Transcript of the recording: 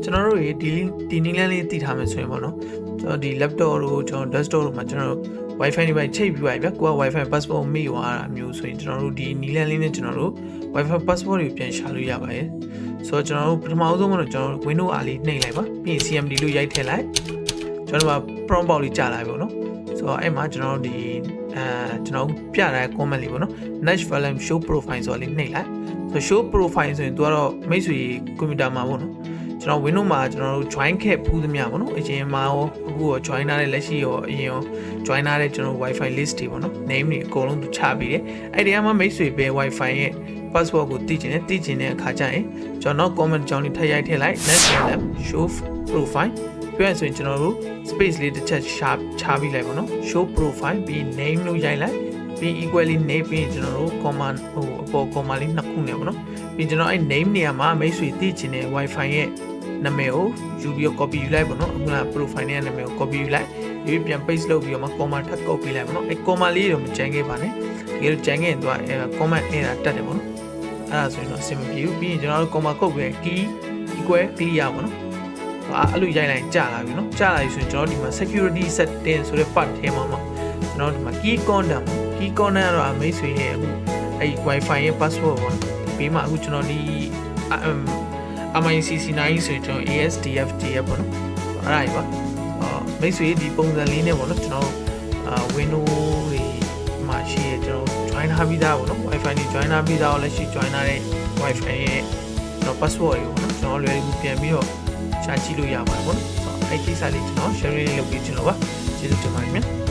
ကျွန်တော်တို့ဒီနည်းလမ်းလေးသိထားမယ်ဆိုရင်ပေါ့နော်ကျွန်တော်ဒီ laptop တို့ကျွန်တော် desktop တို့မှာကျွန်တော်တို့ Wi-Fi တွေပဲချိတ်ပြီးပါဗျာကိုက Wi-Fi passport မိသွားတာမျိုးဆိုရင်ကျွန်တော်တို့ဒီနည်းလမ်းလေးနဲ့ကျွန်တော်တို့ Wi-Fi passport တွေပြန်ရှာလို့ရပါတယ်ဆိုတော့ကျွန်တော်တို့ပထမဆုံးကတော့ကျွန်တော်တို့ Windows R လေးနှိပ်လိုက်ပါပြီးရင် CMD လို့ရိုက်ထည့်လိုက်ကျွန်တော်တို့က prompt box လေးကြာလိုက်ပေါ့နော်ဆိုတော့အဲ့မှာကျွန်တော်တို့ဒီကျွန်တော်ပြတဲ့ comment လေးပေါ့နော် Nash Volume Show Profile ဆိုတော့လေးနှိပ်လိုက်ဆို Show Profile ဆိုရင်သူကတော့မိတ်ဆွေကွန်ပျူတာမှာပေါ့နော်ကျွန်တော် Windows မှာကျွန်တော်တို့ join ခဲ့ဖူးသမျှပေါ့နော်အရင်မှာရောအခုရော join ထားတဲ့လက်ရှိရောအရင်ရော join ထားတဲ့ကျွန်တော် Wi-Fi list တွေပေါ့နော် name တွေအကုန်လုံးသူချပြီးတယ်အဲ့ဒီမှာမိတ်ဆွေပဲ Wi-Fi ရဲ့ password ကိုသိချင်တဲ့အခါကျရင်ကျွန်တော် comment ကြောင်းလေးထည့်ရိုက်ထည့်လိုက် Next Volume Show Profile ပြန်ဆိုရင်ကျွန်တော်တို့ space လေးတစ်ချက်ချပြီးလိုက်ပေါ့နော် show profile ပြီး name လို့ရိုက်လိုက်ပြီး equally name ပြီးကျွန်တော်တို့ command အပေါ် command လေးနှစ်ခုနဲ့ပေါ့နော်ပြီးကျွန်တော်အဲ့ name နေရာမှာမိတ်ဆွေသိချင်တဲ့ wifi ရဲ့နာမည်ကိုယူပြီး copy ယူလိုက်ပေါ့နော်အခုက profile နဲ့နာမည်ကို copy ယူလိုက်ပြီးပြန် paste လုပ်ပြီးတော့မှ command ထပ် copy လိုက်ပေါ့နော်အဲ့ command လေးတော့မကြမ်းခဲ့ပါနဲ့တကယ်လို့ကြမ်းခဲ့ရင်သူက command error တက်တယ်ပေါ့နော်အဲ့ဒါဆိုရင်တော့အဆင်မပြေဘူးပြီးရင်ကျွန်တော်တို့ command ကုတ်ပြီး key equal clear ပေါ့နော်အဲ့လိုရိုက်လိုက်ကြာလာပြီနော်ကြာလာပြီဆိုရင်ကျွန်တော်ဒီမှာ security setting ဆိုတဲ့ part ထဲမှာကျွန်တော်ဒီမှာ key content ကတော့မိတ်ဆွေရဲ့အခုအဲ့ wifi ရဲ့ password ပေါ့နော်ဒီမှာအခုကျွန်တော်ဒီ MICC9 ဆိုရင်ကျွန်တော် ASDFT ပေါ့နော်အဲ့ဒါကြီးပါမိတ်ဆွေဒီပုံစံလေးနဲ့ပေါ့နော်ကျွန်တော်Windows တွေမှာရှိရကျွန်တော် join ထားပြီးသားပေါ့နော် wifi တွေ join ထားပြီးသားကိုလက်ရှိ join ထားတဲ့ wifi ရဲ့ကျွန်တော် password တွေပေါ့နော်ကျွန်တော်လွယ်ကူပြန်ပြီးတော့ရှာကြည့်လို့ရပါတယ်ပေါ့နော်အဲ့ဒီကိစ္စလေးကျွန်တော် share လေးလုပ်ပြီးကျွန်တော်ပါကျေးဇူးတင်ပါတယ်